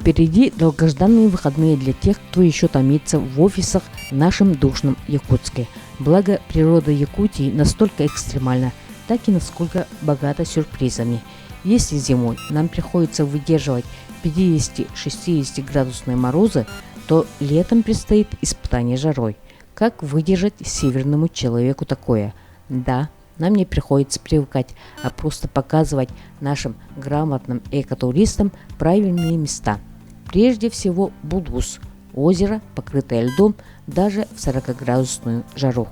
Впереди долгожданные выходные для тех, кто еще томится в офисах в нашем душном Якутске. Благо, природа Якутии настолько экстремальна, так и насколько богата сюрпризами. Если зимой нам приходится выдерживать 50-60 градусные морозы, то летом предстоит испытание жарой. Как выдержать северному человеку такое? Да, нам не приходится привыкать, а просто показывать нашим грамотным экотуристам правильные места. Прежде всего Булус – озеро, покрытое льдом даже в 40-градусную жару.